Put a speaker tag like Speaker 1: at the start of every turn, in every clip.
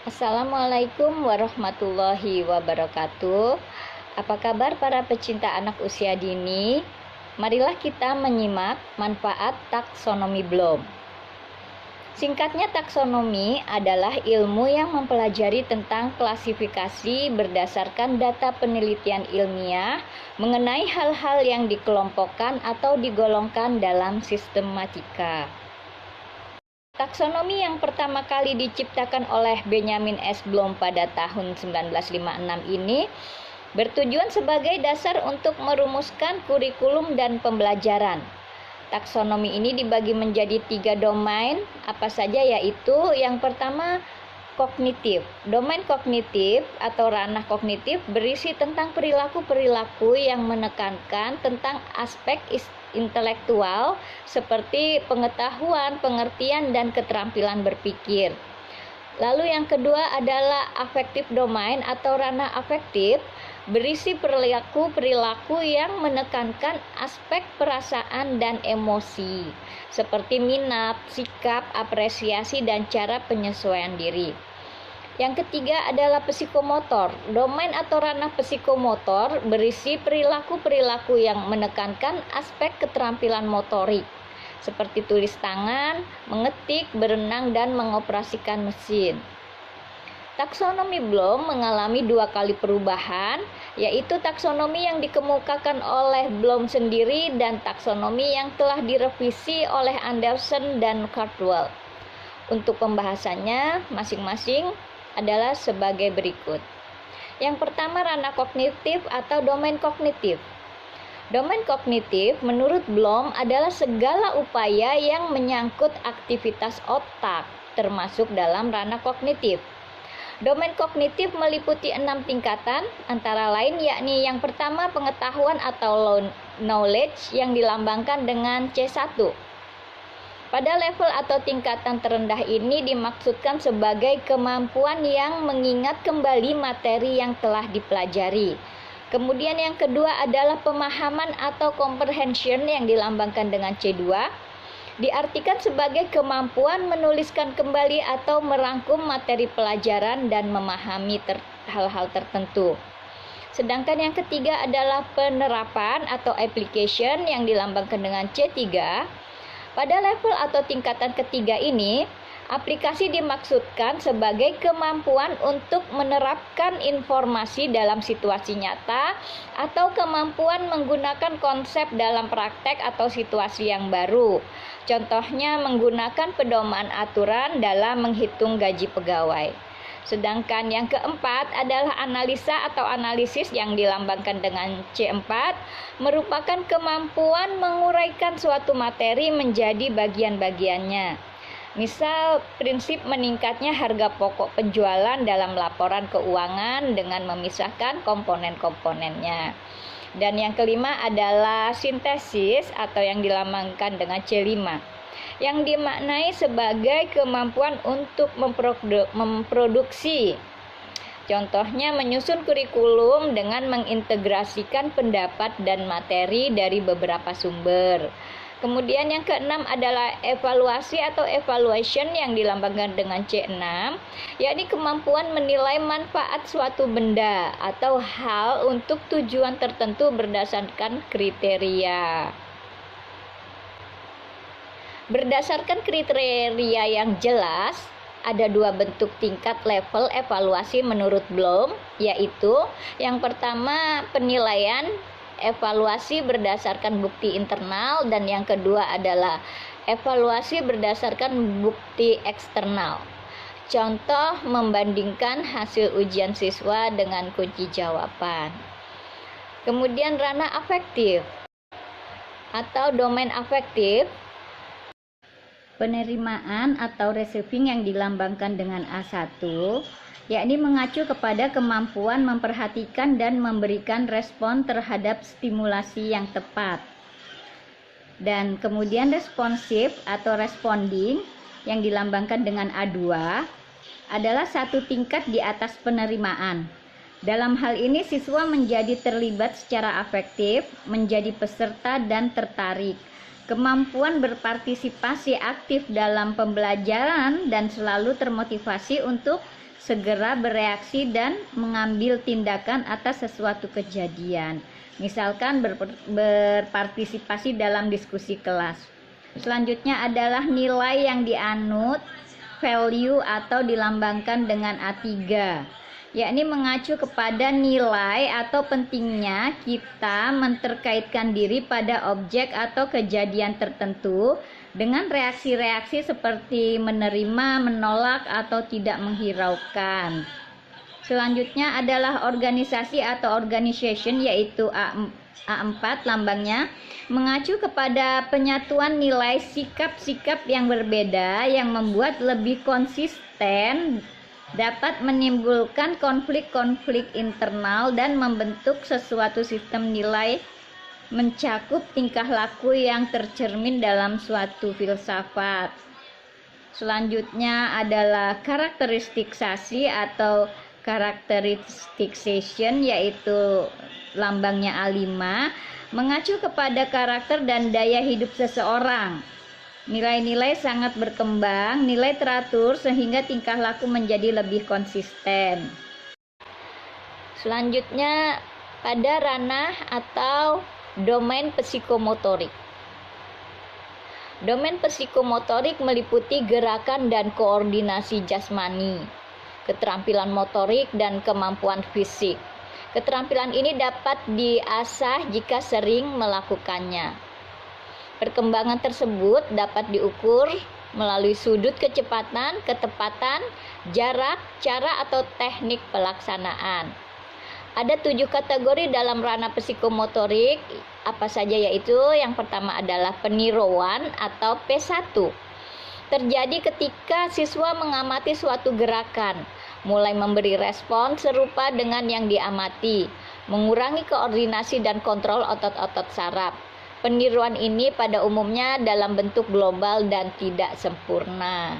Speaker 1: Assalamualaikum warahmatullahi wabarakatuh. Apa kabar para pecinta anak usia dini? Marilah kita menyimak manfaat taksonomi Bloom. Singkatnya, taksonomi adalah ilmu yang mempelajari tentang klasifikasi berdasarkan data penelitian ilmiah mengenai hal-hal yang dikelompokkan atau digolongkan dalam sistematika. Taksonomi yang pertama kali diciptakan oleh Benjamin S. Bloom pada tahun 1956 ini bertujuan sebagai dasar untuk merumuskan kurikulum dan pembelajaran. Taksonomi ini dibagi menjadi 3 domain, apa saja, yaitu yang pertama kognitif. Domain kognitif atau ranah kognitif berisi tentang perilaku-perilaku yang menekankan tentang aspek intelektual seperti pengetahuan, pengertian, dan keterampilan berpikir. Lalu yang kedua adalah affective domain atau ranah afektif, berisi perilaku-perilaku yang menekankan aspek perasaan dan emosi seperti minat, sikap, apresiasi, dan cara penyesuaian diri. Yang ketiga adalah psikomotor. Domain atau ranah psikomotor berisi perilaku-perilaku yang menekankan aspek keterampilan motorik seperti tulis tangan, mengetik, berenang, dan mengoperasikan mesin. Taksonomi Bloom mengalami 2 kali perubahan, yaitu taksonomi yang dikemukakan oleh Bloom sendiri dan taksonomi yang telah direvisi oleh Anderson dan Caldwell. Untuk pembahasannya masing-masing adalah sebagai berikut. Yang pertama, ranah kognitif atau domain kognitif. Domain kognitif menurut Bloom adalah segala upaya yang menyangkut aktivitas otak, termasuk dalam ranah kognitif. Domain kognitif meliputi 6 tingkatan, antara lain yakni yang pertama pengetahuan atau knowledge yang dilambangkan dengan C1. Pada level atau tingkatan terendah ini dimaksudkan sebagai kemampuan yang mengingat kembali materi yang telah dipelajari. Kemudian yang kedua adalah pemahaman atau comprehension yang dilambangkan dengan C2. Diartikan sebagai kemampuan menuliskan kembali atau merangkum materi pelajaran dan memahami hal-hal tertentu. Sedangkan yang ketiga adalah penerapan atau application yang dilambangkan dengan C3. Pada level atau tingkatan ketiga ini, aplikasi dimaksudkan sebagai kemampuan untuk menerapkan informasi dalam situasi nyata atau kemampuan menggunakan konsep dalam praktek atau situasi yang baru. Contohnya menggunakan pedoman aturan dalam menghitung gaji pegawai. Sedangkan yang keempat adalah analisa atau analisis yang dilambangkan dengan C4, merupakan kemampuan menguraikan suatu materi menjadi bagian-bagiannya. Misal, prinsip meningkatnya harga pokok penjualan dalam laporan keuangan dengan memisahkan komponen-komponennya. Dan yang kelima adalah sintesis atau yang dilambangkan dengan C5, yang dimaknai sebagai kemampuan untuk memproduksi. Contohnya menyusun kurikulum dengan mengintegrasikan pendapat dan materi dari beberapa sumber. Kemudian yang keenam adalah evaluasi atau evaluation yang dilambangkan dengan C6, yakni kemampuan menilai manfaat suatu benda atau hal untuk tujuan tertentu berdasarkan kriteria. Berdasarkan kriteria yang jelas, ada 2 bentuk tingkat level evaluasi menurut Bloom, yaitu yang pertama penilaian evaluasi berdasarkan bukti internal, dan yang kedua adalah evaluasi berdasarkan bukti eksternal. Contoh, membandingkan hasil ujian siswa dengan kunci jawaban. Kemudian ranah afektif atau domain afektif, penerimaan atau receiving yang dilambangkan dengan A1, yakni mengacu kepada kemampuan memperhatikan dan memberikan respon terhadap stimulasi yang tepat. Dan kemudian responsif atau responding yang dilambangkan dengan A2 adalah 1 tingkat di atas penerimaan. Dalam hal ini siswa menjadi terlibat secara afektif, menjadi peserta dan tertarik. Kemampuan berpartisipasi aktif dalam pembelajaran dan selalu termotivasi untuk segera bereaksi dan mengambil tindakan atas sesuatu kejadian. Misalkan berpartisipasi dalam diskusi kelas. Selanjutnya adalah nilai yang dianut, value atau dilambangkan dengan A3, yakni mengacu kepada nilai atau pentingnya kita menterkaitkan diri pada objek atau kejadian tertentu dengan reaksi-reaksi seperti menerima, menolak, atau tidak menghiraukan. Selanjutnya adalah organisasi atau organization, yaitu A4 lambangnya, mengacu kepada penyatuan nilai sikap-sikap yang berbeda yang membuat lebih konsisten, dapat menimbulkan konflik-konflik internal dan membentuk sesuatu sistem nilai mencakup tingkah laku yang tercermin dalam suatu filsafat. Selanjutnya adalah karakteristisasi atau characterization, yaitu lambangnya A5, mengacu kepada karakter dan daya hidup seseorang. Nilai-nilai sangat berkembang, nilai teratur sehingga tingkah laku menjadi lebih konsisten. Selanjutnya pada ranah atau domain psikomotorik. Domain psikomotorik meliputi gerakan dan koordinasi jasmani, keterampilan motorik, dan kemampuan fisik. Keterampilan ini dapat diasah jika sering melakukannya. Perkembangan tersebut dapat diukur melalui sudut kecepatan, ketepatan, jarak, cara atau teknik pelaksanaan. Ada 7 kategori dalam ranah psikomotorik, apa saja, yaitu yang pertama adalah peniruan atau P1. Terjadi ketika siswa mengamati suatu gerakan, mulai memberi respon serupa dengan yang diamati, mengurangi koordinasi dan kontrol otot-otot saraf. Peniruan ini pada umumnya dalam bentuk global dan tidak sempurna.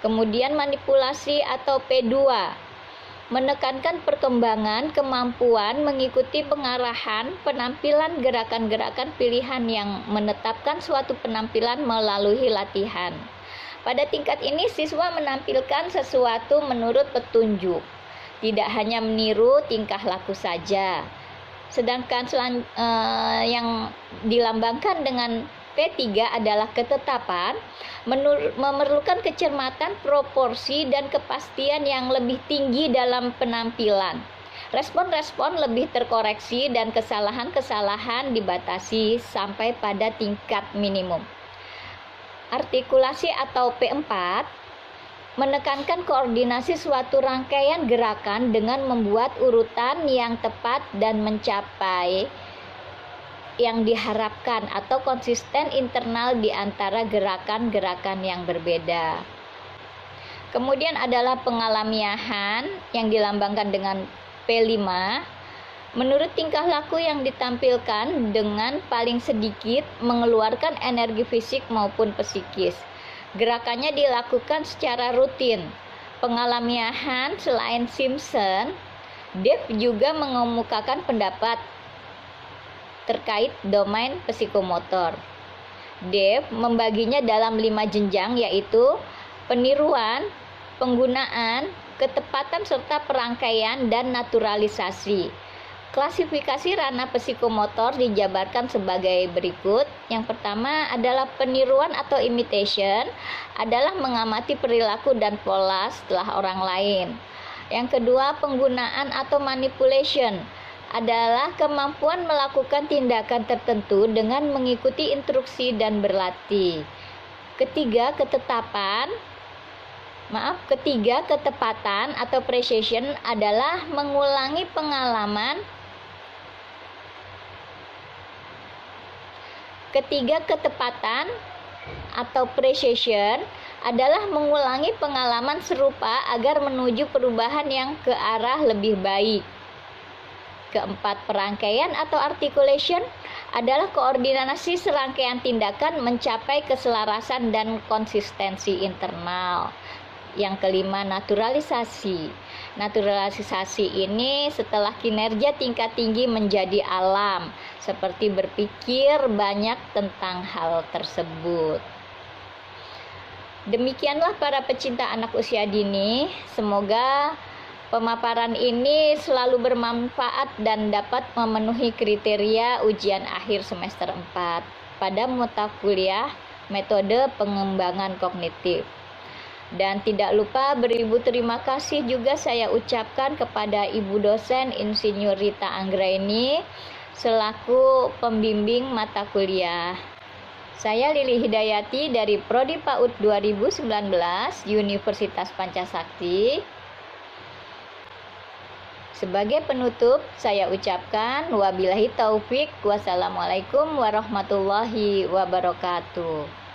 Speaker 1: Kemudian manipulasi atau P2, menekankan perkembangan kemampuan mengikuti pengarahan penampilan gerakan-gerakan pilihan yang menetapkan suatu penampilan melalui latihan. Pada tingkat ini siswa menampilkan sesuatu menurut petunjuk, tidak hanya meniru tingkah laku saja. Sedangkan yang dilambangkan dengan P3 adalah ketetapan, memerlukan kecermatan, proporsi, dan kepastian yang lebih tinggi dalam penampilan. Respon-respon lebih terkoreksi dan kesalahan-kesalahan dibatasi sampai pada tingkat minimum. Artikulasi atau P4 menekankan koordinasi suatu rangkaian gerakan dengan membuat urutan yang tepat dan mencapai yang diharapkan atau konsisten internal di antara gerakan-gerakan yang berbeda. Kemudian adalah pengalamiahan yang dilambangkan dengan P5. Menurut tingkah laku yang ditampilkan dengan paling sedikit mengeluarkan energi fisik maupun psikis. Gerakannya dilakukan secara rutin. Pengalamiahan selain Simpson, Dave juga mengemukakan pendapat terkait domain psikomotor. Dave membaginya dalam 5 jenjang, yaitu peniruan, penggunaan, ketepatan serta perangkaian dan naturalisasi. Klasifikasi ranah psikomotor dijabarkan sebagai berikut. Yang pertama adalah peniruan atau imitation, adalah mengamati perilaku dan pola setelah orang lain. Yang kedua, penggunaan atau manipulation, adalah kemampuan melakukan tindakan tertentu dengan mengikuti instruksi dan berlatih. Ketiga, ketepatan atau precision adalah mengulangi pengalaman. Ketiga, ketepatan atau precision adalah mengulangi pengalaman serupa agar menuju perubahan yang ke arah lebih baik. Keempat, perangkaian atau articulation adalah koordinasi serangkaian tindakan mencapai keselarasan dan konsistensi internal. Yang kelima, naturalisasi. Naturalisasi ini setelah kinerja tingkat tinggi menjadi alam, seperti berpikir banyak tentang hal tersebut. Demikianlah para pecinta anak usia dini, semoga pemaparan ini selalu bermanfaat dan dapat memenuhi kriteria ujian akhir semester 4 pada mata kuliah metode pengembangan kognitif. Dan tidak lupa beribu terima kasih juga saya ucapkan kepada Ibu dosen Insinyur Rita Anggraini selaku pembimbing mata kuliah. Saya Lili Hidayati dari Prodi PAUD 2019 Universitas Pancasakti. Sebagai penutup, saya ucapkan wabillahi taufik, wassalamualaikum warahmatullahi wabarakatuh.